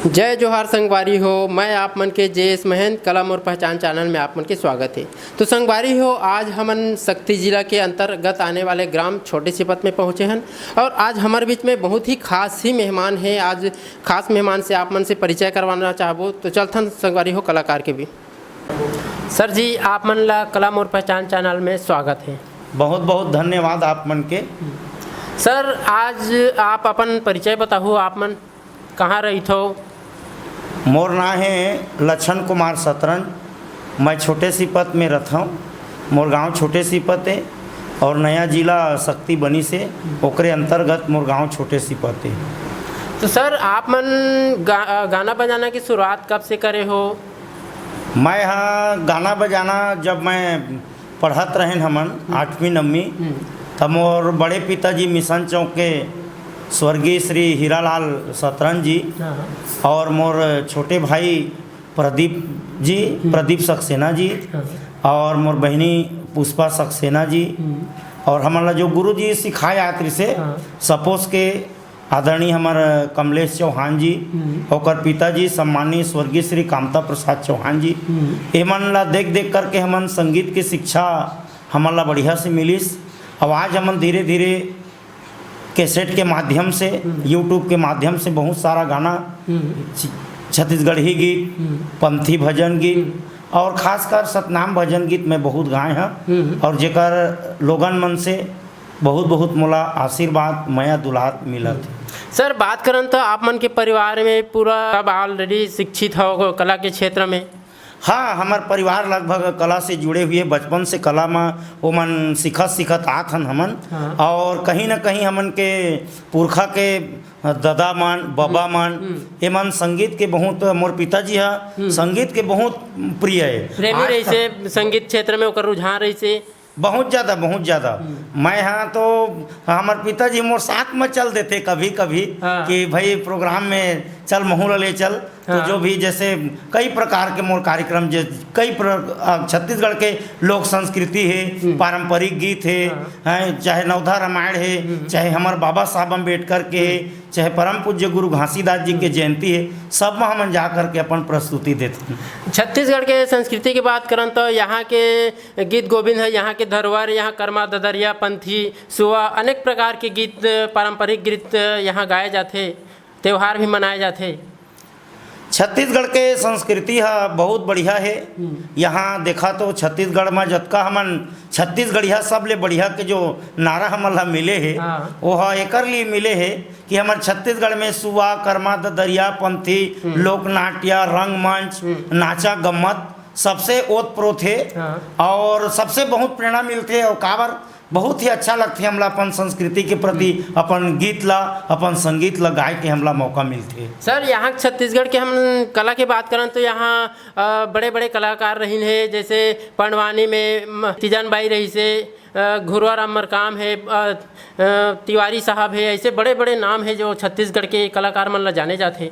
जय जोहार संगवारी हो। मैं आप मन के जेएस महेंद्र कलम और पहचान चैनल में आप मन के स्वागत है। तो संगवारी हो, आज हमन शक्ति जिला के अंतर्गत आने वाले ग्राम छोटे सिपत में पहुँचे हैं और आज हमारे बीच में बहुत ही खास ही मेहमान हैं। आज खास मेहमान से आप मन से परिचय करवाना चाहबो तो चलथन संगवारी हो कलाकार के भी। सर जी, आप मन ला कलम और पहचान चैनल में स्वागत है। बहुत बहुत धन्यवाद आप मन के। सर, आज आप अपन परिचय बताओ, आप मन कहाँ रही थो? मोर नाम है लक्षण कुमार सतरंज। मैं छोटे सिपत में रहता हूँ। मोर गांव छोटे सिपत है और नया जिला शक्ति बनी से ओकरे अंतर्गत मोर गांव छोटे सिपत है। तो सर, आप मन गाना बजाना की शुरुआत कब से करे हो? मैं यहाँ गाना बजाना जब मैं पढ़त रहें हमन 8वीं 9वीं, तब मोर बड़े पिताजी मिशन चौक के स्वर्गीय श्री हीरालाल सतरंज जी और मोर छोटे भाई प्रदीप सक्सेना जी और मोर बहनी पुष्पा सक्सेना जी और हमारा जो गुरु जी सिखाए यात्री से सपोज के आदरणीय हमार कमलेश चौहान जी और पिताजी सम्मानीय स्वर्गीय श्री कामता प्रसाद चौहान जी, एमन ला देख देख करके हमन संगीत की शिक्षा हमारा बढ़िया से मिलिस। अब आज हमन धीरे धीरे कैसेट के माध्यम से, यूट्यूब के माध्यम से बहुत सारा गाना, छत्तीसगढ़ी गीत, पंथी भजन गीत और खासकर सतनाम भजन गीत में बहुत गाए हैं और जेकर लोगन मन से बहुत बहुत मोला आशीर्वाद मया दुलार मिलत। सर, बात करन तो आप मन के परिवार में पूरा सब ऑलरेडी शिक्षित हो कला के क्षेत्र में? हाँ, हमार परिवार लगभग कला से जुड़े हुए, बचपन से कला में वो मन सीखत आत हन हमन। और कहीं ना कहीं हमन के पुरखा के दादा मन बाबा मन एमन संगीत के बहुत, मोर पिताजी है संगीत के बहुत प्रिय है, प्रेमी रही से संगीत क्षेत्र में ओकर रुझान रही से बहुत ज़्यादा। मैं हाँ तो हमारे पिताजी मोर साथ में चल देते कभी कभी कि भाई प्रोग्राम में चल महूल ले चल। तो जो भी जैसे कई प्रकार के मोर कार्यक्रम, छत्तीसगढ़ के लोक संस्कृति है, पारंपरिक गीत है, चाहे नवधा रामायण है, चाहे हमारे बाबा साहब अम्बेडकर के है, चाहे परम पूज्य गुरु घासीदास जी के जयंती है, सब में हम जा करके अपन प्रस्तुति देते हैं। छत्तीसगढ़ के संस्कृति की बात करें तो यहाँ के गीत गोविंद है, यहाँ के धरोहर, यहाँ कर्मा ददरिया पंथी सुआ अनेक प्रकार के गीत, पारंपरिक गीत यहाँ गाए जाते, त्यौहार भी मनाए जाते। छत्तीसगढ़ के संस्कृति है बहुत बढ़िया है। यहाँ देखा तो छत्तीसगढ़ में जतका हमन छत्तीसगढ़िया सब ले बढ़िया के जो नारा हमन ला मिले है वो एक लिए मिले है कि हमारे छत्तीसगढ़ में सुआ कर्मा दरिया पंथी लोकनाट्य रंगमंच नाचा गम्मत सबसे ओत प्रोत है और सबसे बहुत प्रेरणा मिलते है और काबर बहुत ही अच्छा लगते है। हमला अपन संस्कृति के प्रति अपन गीत ला अपन संगीत ला गाय के हमला मौका मिलते है। सर, यहाँ छत्तीसगढ़ के हम कला की बात करें तो यहाँ बड़े बड़े कलाकार रही हैं, जैसे पंडवानी में तीजन बाई रही से, घुरवा राम मरकाम है, तिवारी साहब है, ऐसे बड़े बड़े नाम है जो छत्तीसगढ़ के कलाकार मन ला जाने जाते।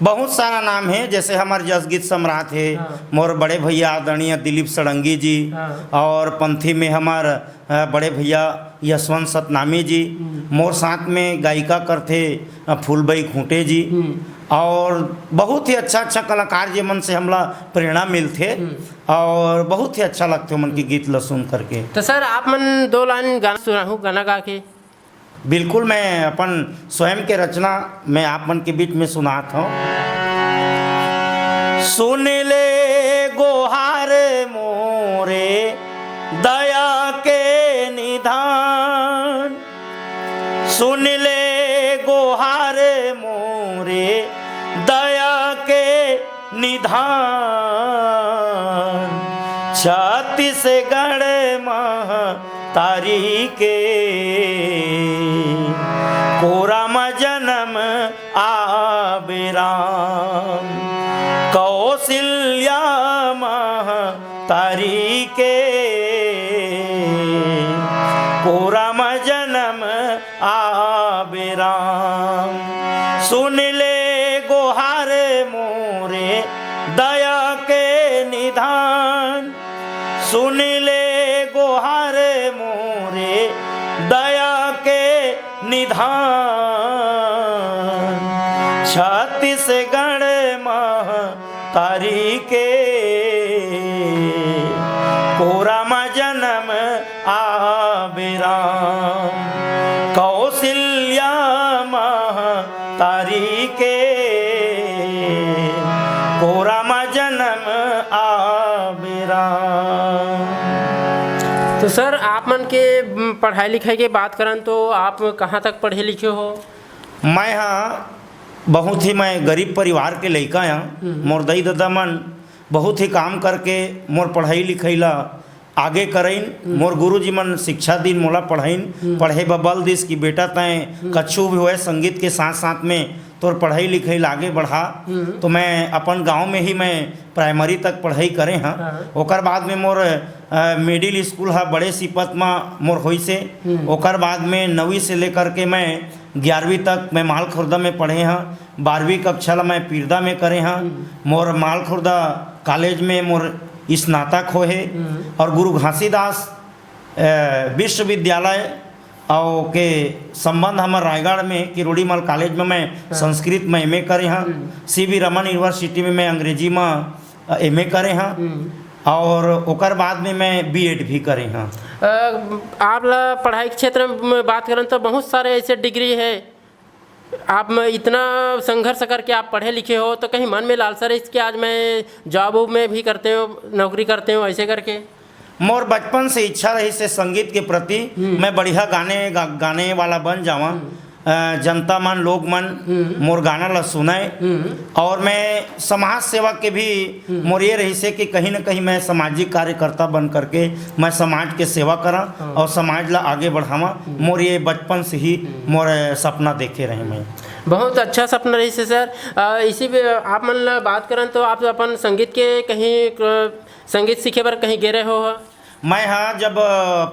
बहुत सारा नाम है, जैसे हमारे जसगीत सम्राट है मोर बड़े भैया आदरणीय दिलीप सड़ंगी जी और पंथी में हमारे बड़े भैया यशवंत सतनामी जी, मोर साथ में गायिका करते फूलबाई खूंटे जी और बहुत ही अच्छा कलाकार जी मन से हमला प्रेरणा मिलते और बहुत ही अच्छा लगते मन की गीत ला सुन करके। तो सर, आप मन 2 लाइन गाना सुनाऊँ, गाना गा के? बिल्कुल, मैं अपन स्वयं के रचना मैं आप मन के बीच में सुनाता हूँ। सुन ले गोहार मोरे दया के निधान, सुन ले गोहार मोरे दया के निधान, छत्तीसगढ़ महतारी के कोराम जन्म आबेराम, कौशल्या महतारी के कोराम जन्म आबेराम, सुन ले गोहार मोरे दया के निधान, सुन ले गोहार मोरे दया के निधान, छत्तीसगढ़ तारी के कोरमा जन्म आवे राम कौशल्या तारी के कोरमा जन्म आवे राम। तो सर आप मन के पढ़ाई लिखाई के बात करन तो आप कहाँ तक पढ़े लिखे हो? मैं हाँ बहुत ही मैं गरीब परिवार के लड़का यहाँ। मोर दाई दादा मन बहुत ही काम करके मोर पढ़ाई लिखाई ला आगे करइन। मोर गुरुजी मन शिक्षा दिन मोला पढ़ाइन पढ़े बबल दिस की बेटा तय कछु भी होए संगीत के साथ साथ में तोर पढ़ाई लिखाई आगे बढ़ा। तो मैं अपन गांव में ही मैं प्राइमरी तक पढ़ाई करे हाँ। ओकर बाद में मोर मिडिल स्कूल हा बड़े सिपत में मोर होई से। ओकर बाद में 9वीं से लेकर के मैं 11वीं तक मैं माल खुर्दा में पढ़े हाँ। 12वीं कक्षा ला मैं पीरदा में करे हाँ। मोर माल खुर्दा कॉलेज में मोर स्नातक होए और गुरु घासीदास विश्वविद्यालय और के संबंध हमार रायगढ़ में किरोड़ीमल कॉलेज में मैं संस्कृत में एमए करे हाँ। CV रमन यूनिवर्सिटी में मैं अंग्रेजी में एमए करे हाँ। और ओकर बाद में मैं बीएड भी करे हाँ। आप ला पढ़ाई के क्षेत्र में बात करें तो बहुत सारे ऐसे डिग्री है। आप में इतना संघर्ष करके आप पढ़े लिखे हो तो कहीं मन में लालसा रही कि आज मैं जॉब में भी करते हो नौकरी करते हो ऐसे करके? मोर बचपन से इच्छा रही से संगीत के प्रति मैं बढ़िया गाने वाला बन जावा। जनता मन लोग मन मोर गाना ला सुनाए और मैं समाज सेवा के भी मोर ये रही से कि कहीं न कहीं मैं सामाजिक कार्यकर्ता बन करके मैं समाज के सेवा करा और समाज ला आगे बढ़ावा। मोर ये बचपन से ही मोर सपना देखे रहे मैं। बहुत अच्छा सपना रही से सर। इसी पे आप मन ला बात करें तो आप अपन संगीत के कहीं संगीत सीखे पर कहीं गए रहे हो? मैं हाँ जब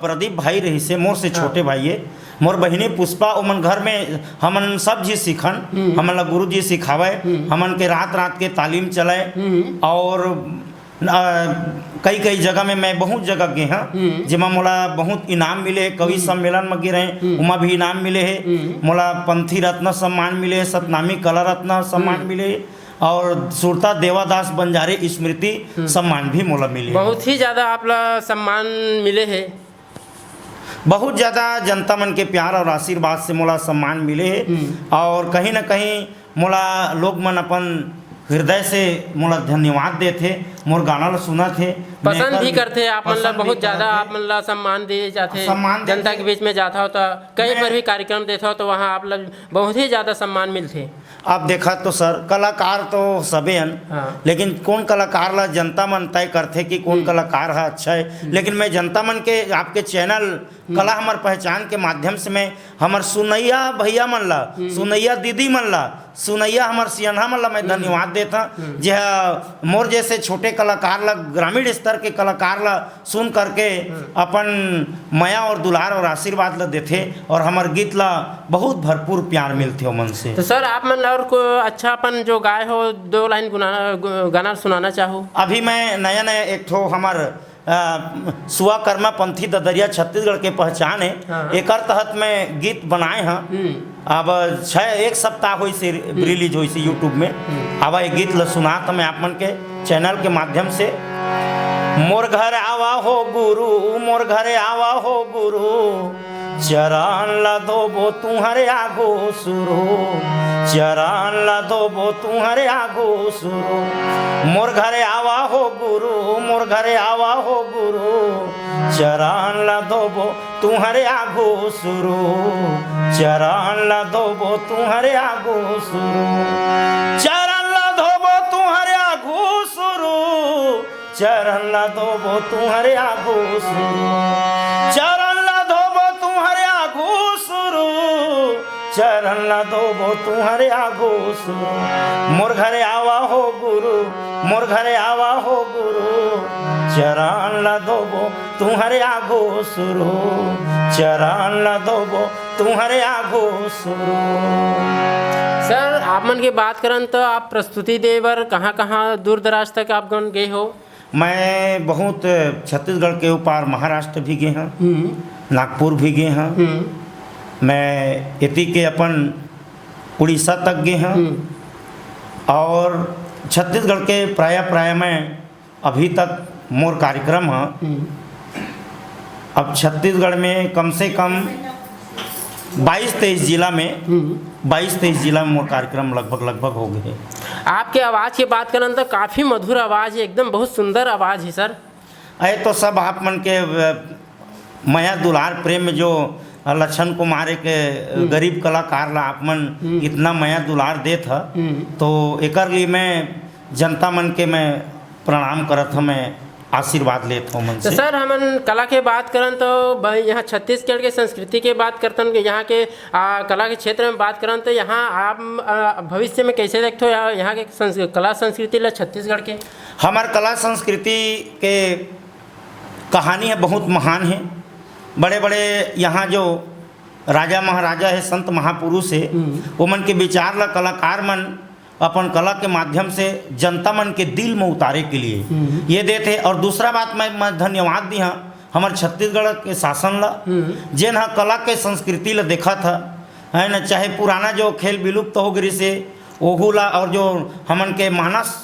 प्रदीप भाई रही से मोर से छोटे भाई है मोर बहिनी पुष्पा ओमन घर में हमन सब चीज सीखन। हमन ला गुरु जी सिखावे हमन के रात के तालीम चलाए। और कई कई जगह में मैं बहुत जगह गए हाँ जिमा मोला बहुत इनाम मिले। कवि सम्मेलन में गिरे उमा भी इनाम मिले है। मोला पंथी रत्न सम्मान मिले, सतनामी कला रत्न सम्मान मिले और सुरता देवादास बंजारे स्मृति सम्मान भी मोला मिले। बहुत ही ज़्यादा आप ला सम्मान मिले है। बहुत ज़्यादा जनता मन के प्यार और आशीर्वाद से मोला सम्मान मिले है। और कहीं ना कहीं मोला लोग मन अपन हृदय से मोला धन्यवाद देते। मोर गाना ला सुना थे पसंद भी करते। आप मन ला बहुत ज़्यादा आप मन ला सम्मान दिए जाते। जनता के बीच में जाता हो तो कहीं पर भी कार्यक्रम देता हो तो वहाँ आप लोग बहुत ही ज़्यादा सम्मान मिलते। आप देखा तो सर कलाकार तो सबे हन लेकिन कौन कलाकार ला जनता मन तय करते कि कौन कलाकार है अच्छा है। लेकिन मैं जनता मन के आपके चैनल कला हमार पहचान के माध्यम से मैं हमार सुनैया भैया मन ला सुनैया दीदी मन ला सुनैया हमार सियन्हा मन ला मैं धन्यवाद देता। जे मोर जैसे छोटे कलाकार ला ग्रामीण स्तर के कलाकार ला सुन करके अपन माया और दुलार और आशीर्वाद ला देते और हमार गीत ला बहुत भरपूर प्यार मिलते हो मन से। तो सर आप मन और को अच्छा अपन जो गाए हो 2 लाइन गाना सुनाना चाहो? अभी मैं नया नया एक ठो हमार सुआ कर्मा पंथी ददरिया छत्तीसगढ़ के पहचान है। एक तहत मैं गीत बनाए हैं। अब 1 सप्ताह हुई से रिलीज हुई से यूट्यूब में। अब ये गीत ला सुना तो मैं आप मन के चैनल के माध्यम से। मोर घर आवा हो गुरु मोर घरे आवा हो गुरु चरण ला धोबो तुम्हारे आगो सुरो चरण ला धोबो तुम्हारे आगो सुरो। मोर घरे आवा हो गुरु मोर घरे आवा हो गुरु चरण ला धोबो तुम्हारे आगो सुरो चरण ला धोबो तुम्हारे आगो सुरो चरण ला धोबो तुम्हारे आगो सुरो चरण ला धोबो तुम्हारे आगो सुरो चरण ला धोबो तुम्हारे आगो सुरो चरण ला धोबो तुम्हारे आगो सुरो। मोर घरे आवा हो गुरु मोर घरे आवा हो गुरु चरण ला धोबो तुम्हारे आगो सुरो चरण ला धोबो तुम्हारे आगो सुरो। सर आप मन की बात करें तो आप प्रस्तुति दे बर कहाँ कहाँ दूर दराज तक आप गए हो? मैं बहुत छत्तीसगढ़ के ऊपर महाराष्ट्र भी गए हैं नागपुर भी गए हैं। मैं इति के अपन उड़ीसा तक गए हैं और छत्तीसगढ़ के प्राय में अभी तक मोर कार्यक्रम है। अब छत्तीसगढ़ में कम से कम 22-23 जिला में 22-23 जिला में मोर कार्यक्रम लगभग हो गए। आपके आवाज़ की बात करें तो काफ़ी मधुर आवाज़ है, एकदम बहुत सुंदर आवाज़ है सर। अरे तो सब आप मन के माया दुलार प्रेम में जो लक्षण कुमार के गरीब कलाकार ला आप मन इतना माया दुलार देत ह, तो एकर लिए मैं जनता मन के मैं प्रणाम करत हूँ, मैं आशीर्वाद लेता हूँ मन तो से। सर हमन कला के बात करन तो यहाँ छत्तीसगढ़ के संस्कृति के बात करतन, यहाँ के कला के क्षेत्र में बात करन तो यहाँ आप भविष्य में कैसे देखते हो यहाँ के कला संस्कृति ला छत्तीसगढ़ के? हमार कला संस्कृति के कहानी है बहुत महान है। बड़े बड़े यहाँ जो राजा महाराजा है, संत महापुरुष है, वो मन के विचार ला कलाकार मन अपन कला के माध्यम से जनता मन के दिल में उतारे के लिए ये देते। और दूसरा बात मैं धन्यवाद दी हाँ हमारे छत्तीसगढ़ के शासन ला, जेन हाँ कला के संस्कृति ला देखा था है ना, चाहे पुराना जो खेल विलुप्त हो गई से ओहू ला, और जो हमन के मानस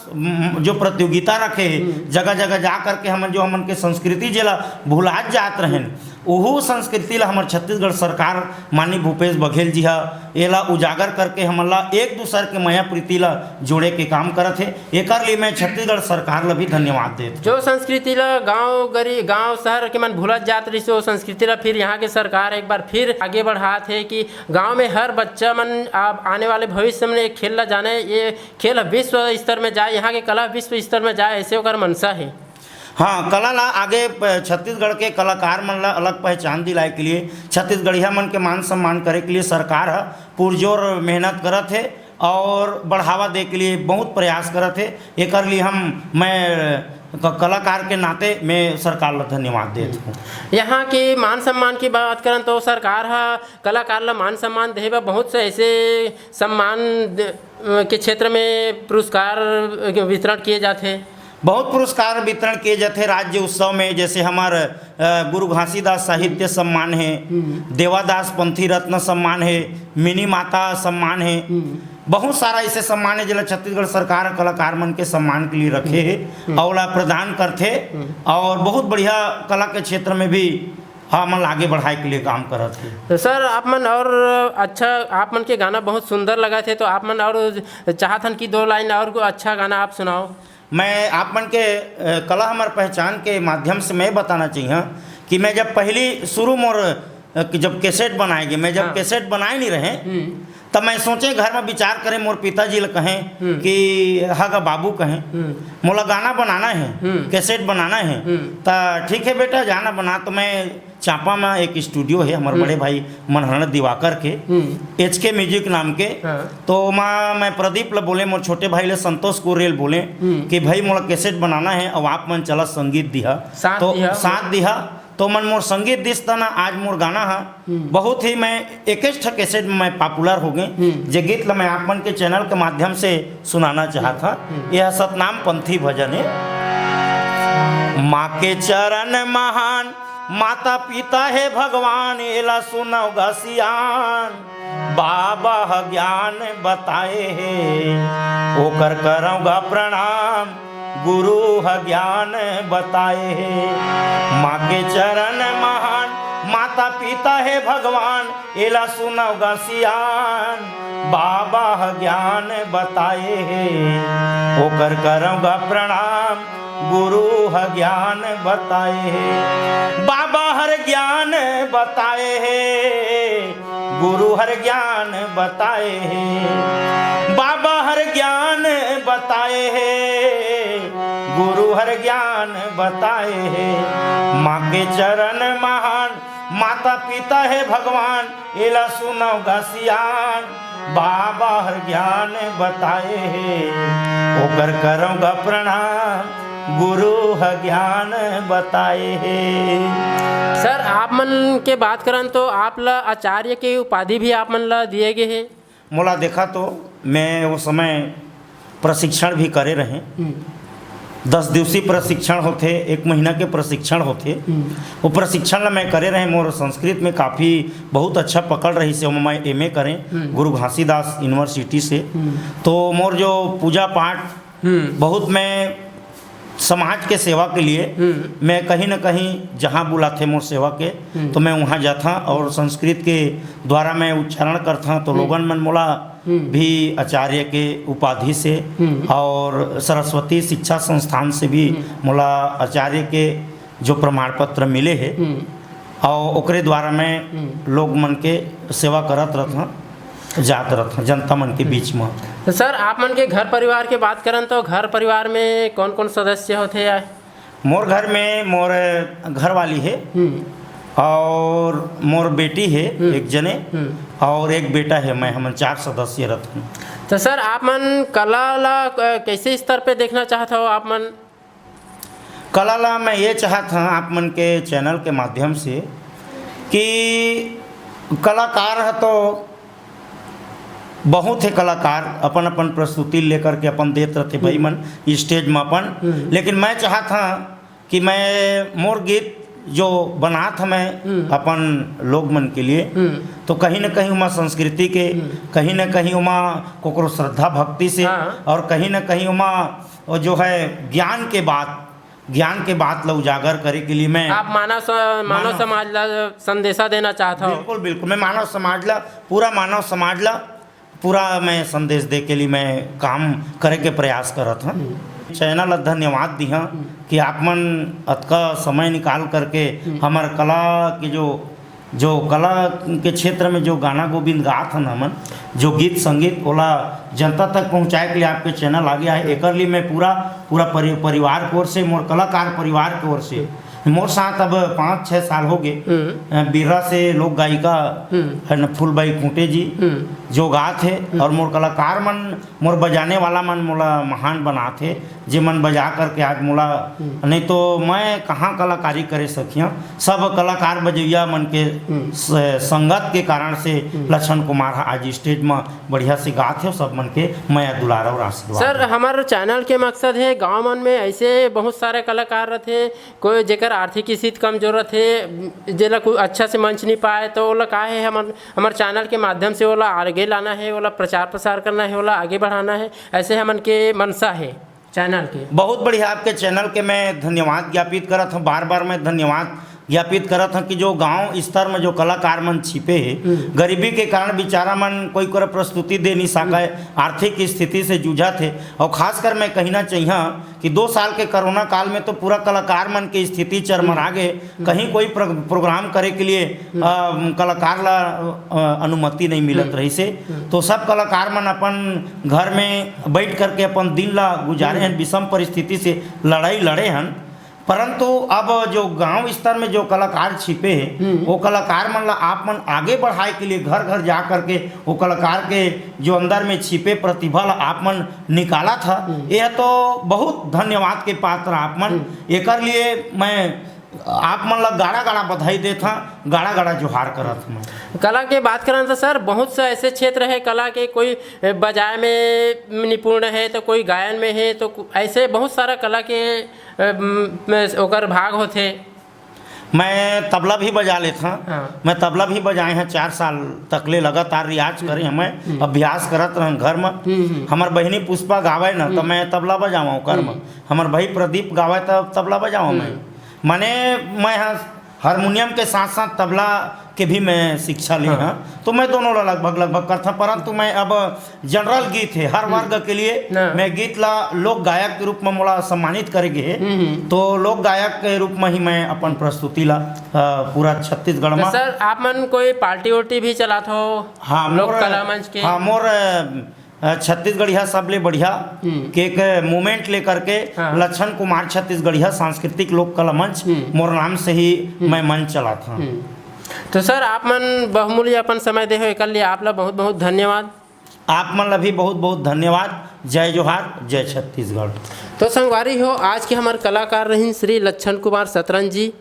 जो प्रतियोगिता रखे जगह जगह जा करके हमन के संस्कृति जेला भुला जात रहें, ओहू संस्कृति ला हमार छत्तीसगढ़ सरकार माननीय भूपेश बघेल जी हा एला उजागर करके हमन ला एक दूसर के माया प्रीति ला जोड़े के काम करत है। एकर लिए मैं छत्तीसगढ़ सरकार ला भी धन्यवाद देत। जो संस्कृति ला गांव शहर के मन भूलत जात रही, वो संस्कृति ला फिर यहाँ के सरकार एक बार फिर आगे बढ़ात है कि गाँव में हर बच्चा मन आने वाले भविष्य में खेल ला जाने, ये खेल विश्व स्तर में जाए, यहाँ के कला विश्व स्तर में जाए, ऐसे ओकर मनसा है। हाँ, कला ला आगे छत्तीसगढ़ के कलाकार मन ला अलग पहचान दिलाए के लिए, छत्तीसगढ़िया मन के मान सम्मान करे के लिए सरकार है पुरजोर मेहनत करत है और बढ़ावा दे के लिए बहुत प्रयास करत है। एकर लिए मैं कलाकार के नाते मैं सरकार ला धन्यवाद देता हूँ। यहाँ के मान सम्मान की बात करें तो सरकार है कलाकार ला मान सम्मान दे बहुत से ऐसे सम्मान के क्षेत्र में पुरस्कार वितरण किए जाते हैं। बहुत पुरस्कार वितरण किए जाते राज्य उत्सव में, जैसे हमारे गुरु घासीदास साहित्य सम्मान है, देवादास पंथी रत्न सम्मान है, मिनी माता सम्मान है, बहुत सारा ऐसे सम्मान है जिला छत्तीसगढ़ सरकार कलाकार मन के सम्मान के लिए रखे है और प्रदान करते और बहुत बढ़िया कला के क्षेत्र में भी हमन आगे बढ़ाए के लिए काम करत है। तो सर आप मन और अच्छा, आप मन के गाना बहुत सुंदर लगा थे, तो आप मन और चाहतन कि 2 लाइन और अच्छा गाना आप सुनाओ। मैं आप मन के कला हमार पहचान के माध्यम से मैं बताना चाहिए कि मैं जब पहली शुरू मोर जब कैसेट बनाएगी, मैं जब कैसेट बनाए नहीं रहे तब मैं सोचे घर में विचार करें, मोर पिताजी ल कहें कि हाँ बाबू कहें मोला गाना बनाना है, कैसेट बनाना है, तो ठीक है बेटा जाना बना। तो मैं चांपा में एक स्टूडियो है हमारे बड़े भाई मनहरण दिवाकर के HK म्यूजिक नाम के, तो मैं प्रदीप ला बोले, मोर छोटे भाई ले संतोष कुरेल बोले कि भाई मोला कैसेट बनाना है और आप मन चला संगीत दिहा, तो साथ दिहा। तो मन मोर संगीत दिस तना आज मोर गाना है बहुत ही मैं 21 कैसेट में मैं पॉपुलर हो गए। जे गीत ला मैं आप मन के चैनल के माध्यम से सुनाना चाहता, यह सतनाम पंथी भजन है। माँ के चरण महान माता पिता है भगवान, एला सुनौ घसियान बाबा ज्ञान बताए है, ओकर करौगा प्रणाम गुरु ज्ञान बताए है। माँ के चरण महान माता पिता है भगवान, एला सुनौ घसियान बाबा ज्ञान बताए है, ओकर करौगा प्रणाम गुरु ज्ञान बताए है। बाबा हर ज्ञान बताए है, गुरु हर ज्ञान बताए है, बाबा हर ज्ञान बताए है, गुरु हर ज्ञान बताए है। माँ के चरण महान माता पिता है भगवान, एला सुनौ घसियान बाबा हर ज्ञान बताए है, ओकर करौगा प्रणाम गुरु ज्ञान बताए है। सर आप मन के बात करन तो आप ला आचार्य के उपाधि भी आप मन ला दिए गए हैं। मोला देखा तो मैं वो समय प्रशिक्षण भी करे रहे, 10 दिवसीय प्रशिक्षण होते, 1 महीना के प्रशिक्षण होते, वो प्रशिक्षण ला मैं करे रहे। मोर संस्कृत में काफ़ी बहुत अच्छा पकड़ रही से मैं MA करें गुरु घासीदास यूनिवर्सिटी से। तो मोर जो पूजा पाठ बहुत मैं समाज के सेवा के लिए मैं कहीं न कहीं जहाँ बुलाते मोर सेवा के तो मैं वहाँ जाता और संस्कृत के द्वारा मैं उच्चारण करता तो लोगन मन मोला भी आचार्य के उपाधि से और सरस्वती शिक्षा संस्थान से भी मोला आचार्य के जो प्रमाण पत्र मिले हैं और ओकरे द्वारा मैं लोग मन के सेवा करत रहता जात रहता जनता मन के बीच में। तो सर आप मन के घर परिवार के बात करन तो घर परिवार में कौन कौन सदस्य होते हैं? मोर घर में मोर घरवाली है और मोर बेटी है एक जने और एक बेटा है, मैं हम 4 सदस्य रहते हैं। तो सर आप मन कला ला कैसे स्तर पे देखना चाहते हो? आप मन कला ला मैं ये चाहता हूँ आप मन के चैनल के माध्यम से कि कलाकार है तो बहुत है कलाकार अपन अपन प्रस्तुति लेकर के अपन देते रहते भाई मन स्टेज में अपन, लेकिन मैं चाहता कि मैं मोर गीत जो बना था मैं अपन लोग मन के लिए तो कहीं न कहीं उमा संस्कृति के कहीं न कहीं उमा कोकरो श्रद्धा भक्ति से और कहीं न कहीं उमा जो है ज्ञान के बात ला उजागर करे के लिए मैं आप मानव समाज ला संदेशा देना चाहता हूँ। बिल्कुल बिल्कुल मैं मानव समाज ला पूरा मैं संदेश दे के लिए मैं काम करे के प्रयास करत हूँ। चैनल धन्यवाद दिया कि आप मन अतका समय निकाल करके हमार कला के जो कला के क्षेत्र में जो गाना गोविंद गात हन हमन जो गीत संगीत ओला जनता तक पहुँचाए के लिए आपके चैनल आ गया है। एक लिए मैं पूरा परिवार की ओर से मोर कलाकार परिवार की ओर से मोर साथ अब 5-6 साल हो गए बीरा से लोक गायिका है न फूलबाई खूंटे जी जो गात है और मोर कलाकार मन मोर बजाने वाला मन मोला महान बनाते जे मन बजा करके आज मोला नहीं तो मैं कहाँ कलाकारी करे सकिया। सब कलाकार बजैया मन के संगत के कारण से लक्षण कुमार आज स्टेज में बढ़िया से गात है सब मन के मैं दुलारा और आशीर्वाद। सर हमारे चैनल के मकसद है गांव मन में ऐसे बहुत सारे कलाकार रहते कोई जेकर आर्थिक स्थिति कमजोर रहते जेला कोई अच्छा से मंच नहीं पाए तो ओला का है हमारे चैनल के माध्यम से ओला आगे लाना है, ओला प्रचार प्रसार करना है, ओला आगे बढ़ाना है, ऐसे हमन के मनसा है चैनल के। बहुत बढ़िया आपके चैनल के मैं धन्यवाद ज्ञापित करत हूँ, बार मैं धन्यवाद ज्ञापित करत हूँ कि जो गांव स्तर में जो कलाकार मन छिपे है गरीबी के कारण बेचारा मन कोई कर प्रस्तुति दे नहीं सका है, आर्थिक स्थिति से जूझा थे और खासकर मैं कहना चाहिए कि 2 साल के कोरोना काल में तो पूरा कलाकार मन की स्थिति चरमरा गए, कहीं कोई प्रोग्राम करे के लिए कलाकार ला अनुमति नहीं मिलत रही से तो सब कलाकार मन अपन घर में बैठ करके अपन दिन ला गुजारे हैं, विषम परिस्थिति से लड़ाई लड़े हैं। परंतु अब जो गांव स्तर में जो कलाकार छिपे हैं वो कलाकार मन ला आप मन आगे बढ़ाए के लिए घर घर जा करके वो कलाकार के जो अंदर में छिपे प्रतिभा ला आप मन निकाला था, यह तो बहुत धन्यवाद के पात्र आप मन। एक लिए मैं आप मन ला गाड़ा बधाई देता, गाड़ा जोहार करत मैं। कला के बात करें तो सर बहुत से ऐसे क्षेत्र है कला के, कोई बजाए में निपुण है तो कोई गायन में है तो ऐसे बहुत सारा कला के ओकर भाग होते। मैं तबला भी बजा लेता मैं तबला भी बजाए हैं 4 साल तक ले लगातार रियाज करे हमें अभ्यास करत रह घर में। हमार बहनी पुष्पा गावे ना तो मैं तबला बजाऊँ घर में, हमार भाई प्रदीप गावे तब तबला बजाऊँ मैं हारमोनियम के साथ साथ तबला के भी मैं शिक्षा ली हाँ तो मैं दोनों लगभग करता। परंतु मैं अब जनरल गीत है हर वर्ग के लिए मैं गीत ला लोक गायक के रूप में मोला सम्मानित करेंगे तो लोक गायक के रूप में ही मैं अपन प्रस्तुति ला पूरा छत्तीसगढ़ में। सर आप मन कोई पार्टी वार्टी भी चलाते हो? हाँ लोक कला मंच के। हाँ मोर छत्तीसगढ़िया सबले बढ़िया के एक मूवमेंट लेकर के लक्षण कुमार छत्तीसगढ़िया सांस्कृतिक लोक कला मंच मोर नाम से ही मैं मंच चलाता हूँ। तो सर आप मन बहुमूल्य अपन समय दे हो एक लिए आप ला बहुत बहुत धन्यवाद। आप मन ला भी बहुत बहुत धन्यवाद। जय जोहार, जय छत्तीसगढ़। तो संगवारी हो आज के हमारे कलाकार रही श्री लक्षण कुमार सतरंग जी,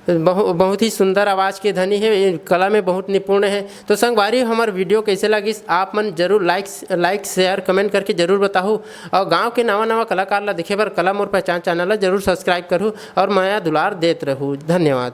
बहुत ही सुंदर आवाज़ के धनी है, कला में बहुत निपुण है। तो संगवारी हमारे वीडियो कैसे लगी आप मन जरूर लाइक शेयर कमेंट करके जरूर बताओ और गांव के नवा कलाकार ला देखे बर कला मोर पहचान चैनल ला जरूर सब्सक्राइब करूँ और माया दुलार देते रहूँ। धन्यवाद।